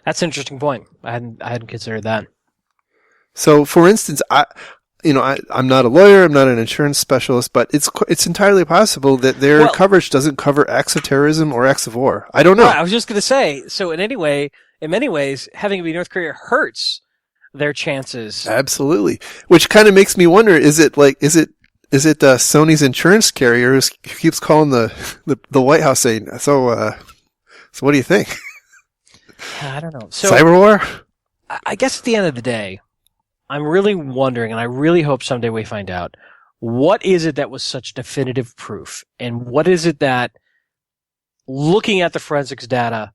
S1: That's an interesting point. I hadn't considered that.
S2: So, for instance, I'm not a lawyer, I'm not an insurance specialist, but it's entirely possible that their coverage doesn't cover acts of terrorism or acts of war. I don't know.
S1: I was just going to say, so in many ways, having it be North Korea hurts their chances.
S2: Absolutely. Which kind of makes me wonder, is it Sony's insurance carrier who keeps calling the White House saying, so what do you think?
S1: I don't know. So,
S2: cyber war?
S1: I guess at the end of the day, I'm really wondering, and I really hope someday we find out, what is it that was such definitive proof? And what is it that, looking at the forensics data,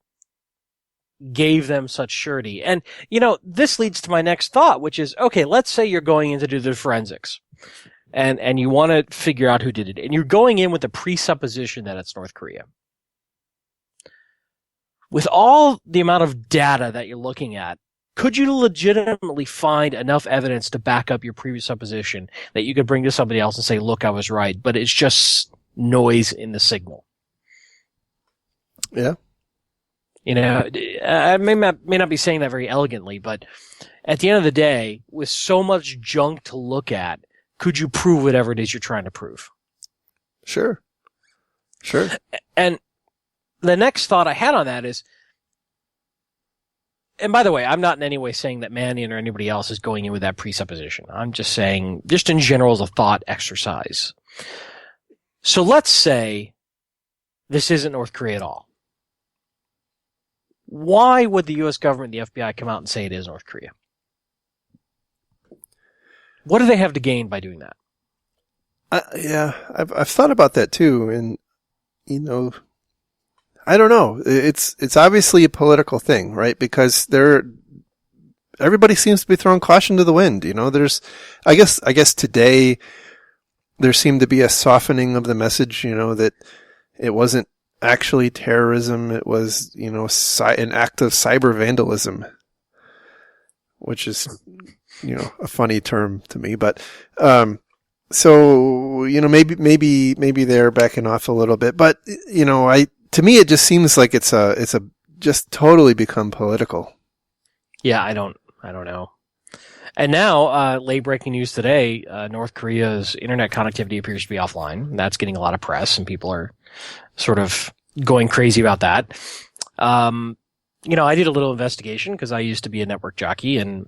S1: gave them such surety? And, this leads to my next thought, which is, okay, let's say you're going in to do the forensics, and you want to figure out who did it, and you're going in with the presupposition that it's North Korea. With all the amount of data that you're looking at, could you legitimately find enough evidence to back up your previous supposition that you could bring to somebody else and say, look, I was right, but it's just noise in the signal?
S2: Yeah.
S1: I may not be saying that very elegantly, but at the end of the day, with so much junk to look at, could you prove whatever it is you're trying to prove?
S2: Sure.
S1: And the next thought I had on that is, and by the way, I'm not in any way saying that Mannion or anybody else is going in with that presupposition. I'm just saying, just in general as a thought exercise. So let's say this isn't North Korea at all. Why would the U.S. government and the FBI come out and say it is North Korea? What do they have to gain by doing that?
S2: Yeah, I've thought about that too, and I don't know. It's obviously a political thing, right? Because everybody seems to be throwing caution to the wind. There's, I guess today there seemed to be a softening of the message. That it wasn't actually terrorism; it was an act of cyber vandalism. which is, a funny term to me. But so maybe they're backing off a little bit. But to me, it just seems like it's just totally become political.
S1: Yeah, I don't know. And now, late breaking news today, North Korea's internet connectivity appears to be offline. That's getting a lot of press, and people are sort of going crazy about that. I did a little investigation because I used to be a network jockey, and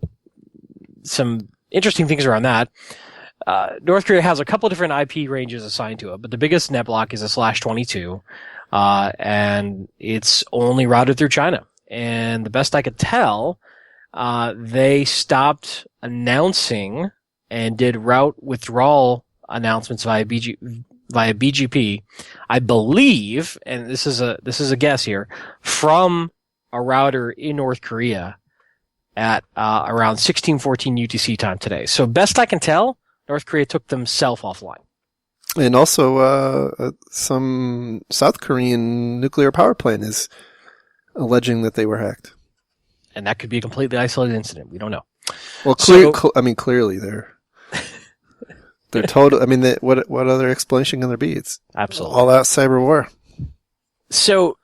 S1: some interesting things around that. North Korea has a couple different IP ranges assigned to it, but the biggest net block is a /22, and it's only routed through China. And the best I could tell, they stopped announcing and did route withdrawal announcements via BGP, I believe, and this is a guess here, from a router in North Korea at around 16:14 UTC time today. So best I can tell, North Korea took themselves offline.
S2: And also, some South Korean nuclear power plant is alleging that they were hacked.
S1: And that could be a completely isolated incident. We don't know.
S2: Well, clearly they're total. I mean, what other explanation can there be? It's
S1: absolutely
S2: all out cyber war.
S1: So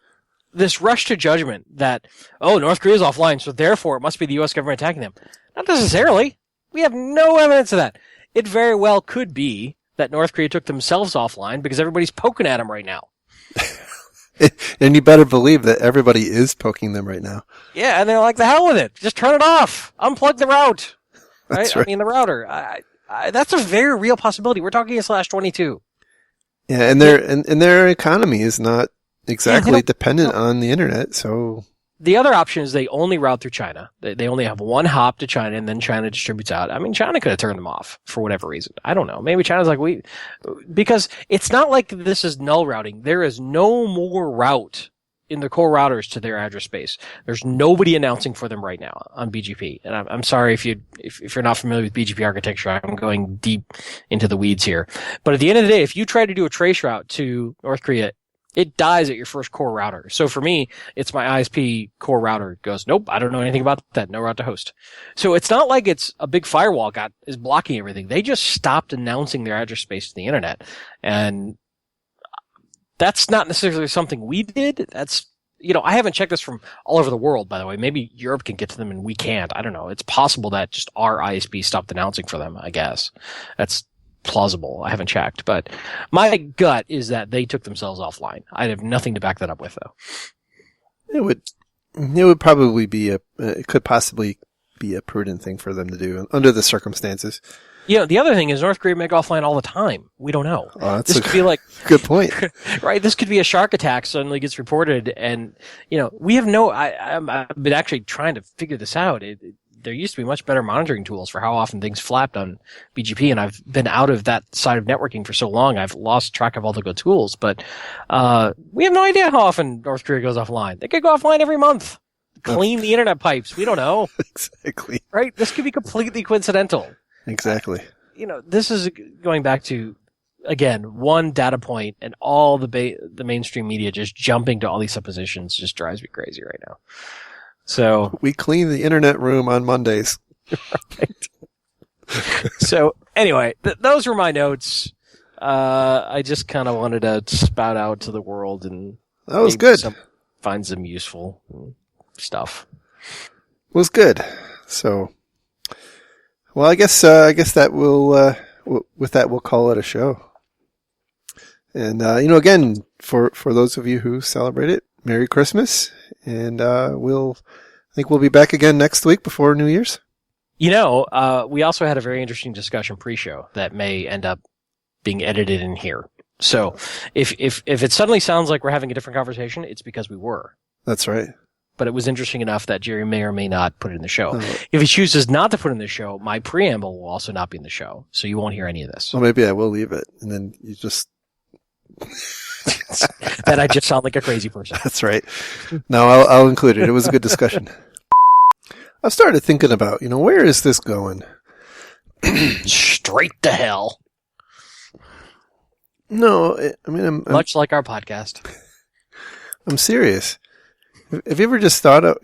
S1: this rush to judgment that, North Korea's offline, so therefore it must be the U.S. government attacking them. Not necessarily. We have no evidence of that. It very well could be that North Korea took themselves offline because everybody's poking at them right now.
S2: And you better believe that everybody is poking them right now.
S1: Yeah, and they're like, the hell with it. Just turn it off. Unplug the route. Right?
S2: That's right.
S1: I mean, the router. That's a very real possibility. We're talking a /22.
S2: Yeah, and their economy is not exactly dependent on the internet, so...
S1: The other option is they only route through China. They only have one hop to China, and then China distributes out. I mean, China could have turned them off for whatever reason. I don't know. Maybe China's like, because it's not like this is null routing. There is no more route in the core routers to their address space. There's nobody announcing for them right now on BGP. And I'm sorry if you're not familiar with BGP architecture. I'm going deep into the weeds here. But at the end of the day, if you try to do a trace route to North Korea, it dies at your first core router. So for me, it's my ISP core router. It goes, nope, I don't know anything about that. No route to host. So it's not like it's a big firewall is blocking everything. They just stopped announcing their address space to the internet. And that's not necessarily something we did. That's, I haven't checked this from all over the world, by the way. Maybe Europe can get to them and we can't. I don't know. It's possible that just our ISP stopped announcing for them, I guess. That's plausible. I haven't checked, but my gut is that they took themselves offline. I have nothing to back that up with, though.
S2: It would probably be it could possibly be a prudent thing for them to do under the circumstances.
S1: The other thing is North Korea make offline all the time. We don't know.
S2: Oh,
S1: this could be like
S2: good point,
S1: right? This could be a shark attack suddenly gets reported, and we have no. I've been actually trying to figure this out. There used to be much better monitoring tools for how often things flapped on BGP, and I've been out of that side of networking for so long, I've lost track of all the good tools. But we have no idea how often North Korea goes offline. They could go offline every month. Clean the internet pipes. We don't know.
S2: Exactly.
S1: Right? This could be completely coincidental.
S2: Exactly.
S1: This is going back to, again, one data point, and all the mainstream media just jumping to all these suppositions just drives me crazy right now. So
S2: we clean the internet room on Mondays.
S1: Right. So anyway, those were my notes. I just kind of wanted to spout out to the world, and
S2: that was good.
S1: Find some useful stuff.
S2: It was good. So, well, I guess that will with that we'll call it a show. And again, for those of you who celebrate it, Merry Christmas, and I think we'll be back again next week before New Year's.
S1: We also had a very interesting discussion pre-show that may end up being edited in here. So if it suddenly sounds like we're having a different conversation, it's because we were.
S2: That's right.
S1: But it was interesting enough that Jerry may or may not put it in the show. If he chooses not to put it in the show, my preamble will also not be in the show, so you won't hear any of this.
S2: Well, maybe I will leave it, and then you just...
S1: That I just sound like a crazy person.
S2: That's right. No, I'll include it. It was a good discussion. I started thinking about, where is this going?
S1: Straight to hell.
S2: No, I mean, I'm
S1: much like our podcast.
S2: I'm serious. Have you ever just thought of,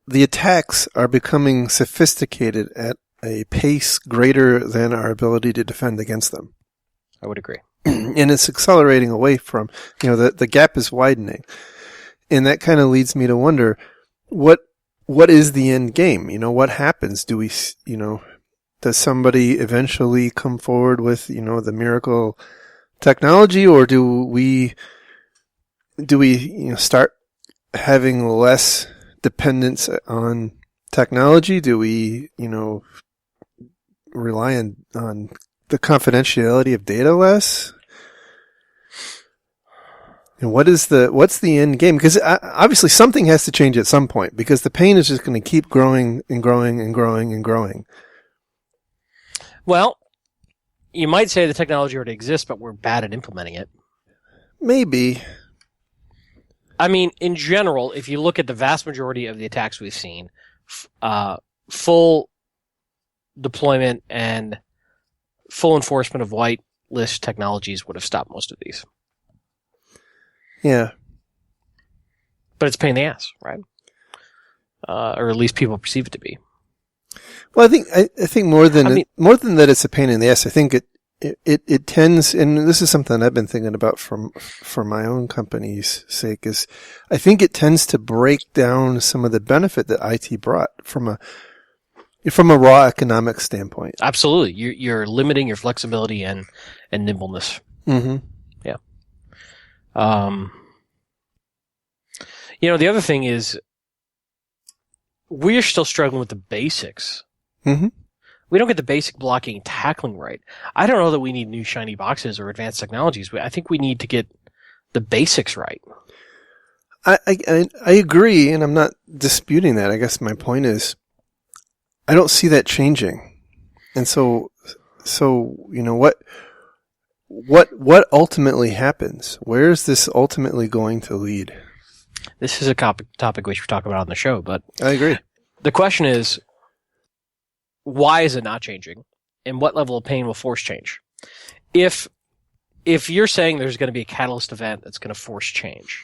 S2: the attacks are becoming sophisticated at a pace greater than our ability to defend against them.
S1: I would agree.
S2: And it's accelerating away from, the gap is widening. And that kind of leads me to wonder, what is the end game? What happens? Does somebody eventually come forward with, the miracle technology, or do we start having less dependence on technology? Do we, rely on the confidentiality of data less? And what's the end game? Because obviously something has to change at some point, because the pain is just going to keep growing and growing and growing and growing.
S1: Well, you might say the technology already exists, but we're bad at implementing it.
S2: Maybe.
S1: I mean, in general, if you look at the vast majority of the attacks we've seen, full deployment and full enforcement of whitelist technologies would have stopped most of these.
S2: Yeah.
S1: But it's a pain in the ass, right? Or at least people perceive it to be.
S2: Well, I think more than that it's a pain in the ass, I think it tends, and this is something I've been thinking about for my own company's sake, is I think it tends to break down some of the benefit that IT brought from a raw economic standpoint.
S1: Absolutely. You're limiting your flexibility and nimbleness.
S2: Mm-hmm.
S1: Yeah. The other thing is we're still struggling with the basics.
S2: Mm-hmm.
S1: We don't get the basic blocking and tackling right. I don't know that we need new shiny boxes or advanced technologies. I think we need to get the basics right.
S2: I agree, and I'm not disputing that. I guess my point is, I don't see that changing. And so what ultimately happens? Where is this ultimately going to lead?
S1: This is a topic we should talk about on the show, but
S2: I agree.
S1: The question is, why is it not changing? And what level of pain will force change? If you're saying there's going to be a catalyst event that's going to force change,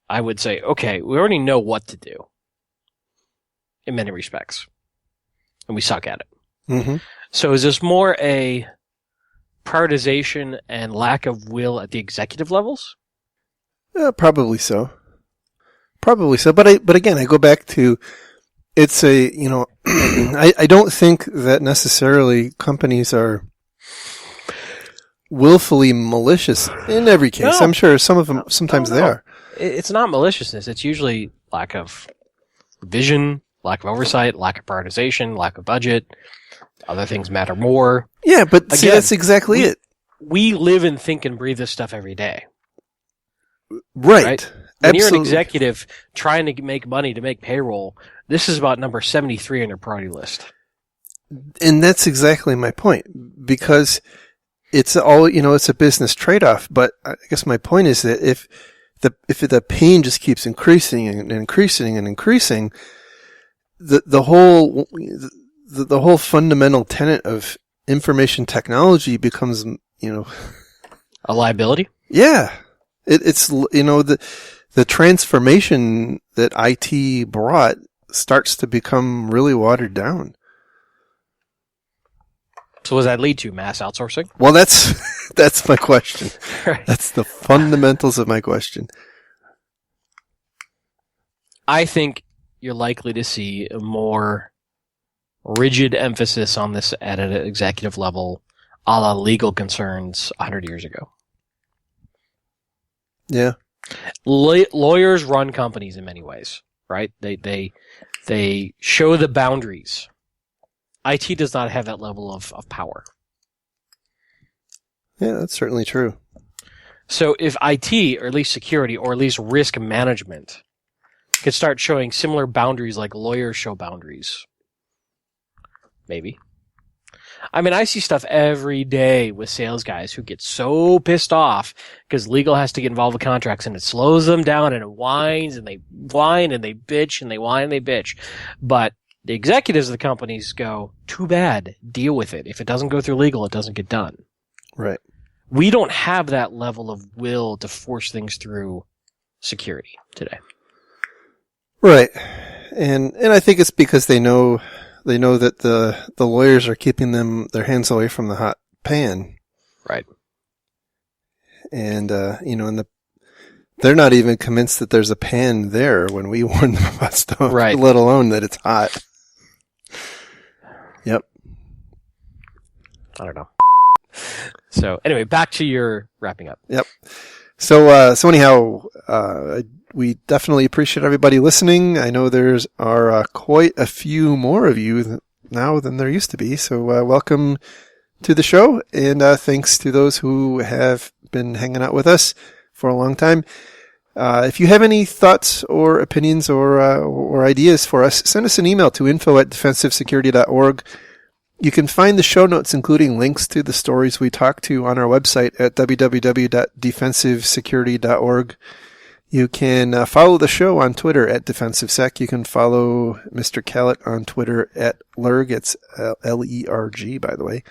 S1: I would say, okay, we already know what to do in many respects, and we suck at it.
S2: Mm-hmm.
S1: So is this more a prioritization and lack of will at the executive levels?
S2: Probably so. But again, I go back to, it's I don't think that necessarily companies are willfully malicious in every case.
S1: No.
S2: I'm sure some of them, sometimes they are.
S1: It's not maliciousness. It's usually lack of vision, lack of oversight, lack of prioritization, lack of budget. Other things matter more.
S2: Yeah, but see, that's exactly it.
S1: We live and think and breathe this stuff every day.
S2: Right.
S1: When you're an executive trying to make money to make payroll, this is about number 73 on your priority list.
S2: And that's exactly my point, because it's all, it's a business trade-off. But I guess my point is that if the pain just keeps increasing and increasing and increasing, the whole fundamental tenet of information technology becomes,
S1: a liability.
S2: Yeah. It's the transformation that IT brought starts to become really watered down.
S1: So what does that lead to? Mass outsourcing?
S2: Well, that's my question.
S1: Right.
S2: That's the fundamentals of my question.
S1: I think you're likely to see a more rigid emphasis on this at an executive level, a la legal concerns 100 years ago.
S2: Yeah.
S1: Lawyers run companies in many ways, right? They show the boundaries. IT does not have that level of power.
S2: Yeah, that's certainly true.
S1: So if IT, or at least security, or at least risk management, could start showing similar boundaries like lawyers show boundaries, maybe. I mean, I see stuff every day with sales guys who get so pissed off because legal has to get involved with contracts, and it slows them down, and it whines, and they whine, and they bitch, and they whine, and they bitch. But the executives of the companies go, too bad, deal with it. If it doesn't go through legal, it doesn't get done.
S2: Right.
S1: We don't have that level of will to force things through security today.
S2: Right. And I think it's because they know that the lawyers are keeping their hands away from the hot pan.
S1: Right.
S2: And, they're not even convinced that there's a pan there when we warn them about stuff,
S1: right,
S2: let alone that it's hot. Yep.
S1: I don't know. So anyway, back to your wrapping up.
S2: Yep. So anyhow, we definitely appreciate everybody listening. I know are quite a few more of you now than there used to be. So welcome to the show, and thanks to those who have been hanging out with us for a long time. If you have any thoughts or opinions or ideas for us, send us an email to info@defensivesecurity.org. You can find the show notes, including links to the stories we talked to, on our website at www.defensivesecurity.org. You can follow the show on Twitter at DefensiveSec. You can follow Mr. Callett on Twitter at Lerg. It's Lerg, by the way.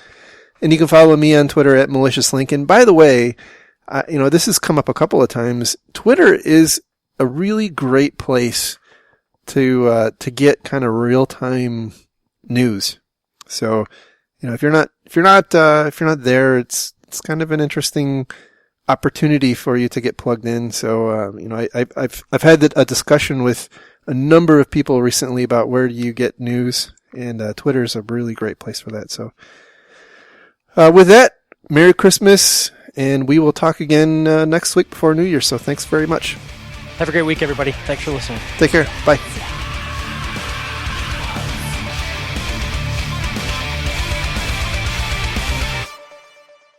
S2: And you can follow me on Twitter at MaliciousLink. And by the way, this has come up a couple of times. Twitter is a really great place to get kind of real-time news. So, if you're not there, it's kind of an interesting opportunity for you to get plugged in. So, I've had a discussion with a number of people recently about where do you get news, and Twitter is a really great place for that. So, with that, Merry Christmas, and we will talk again next week before New Year. So, thanks very much.
S1: Have a great week, everybody. Thanks for listening.
S2: Take care. Bye.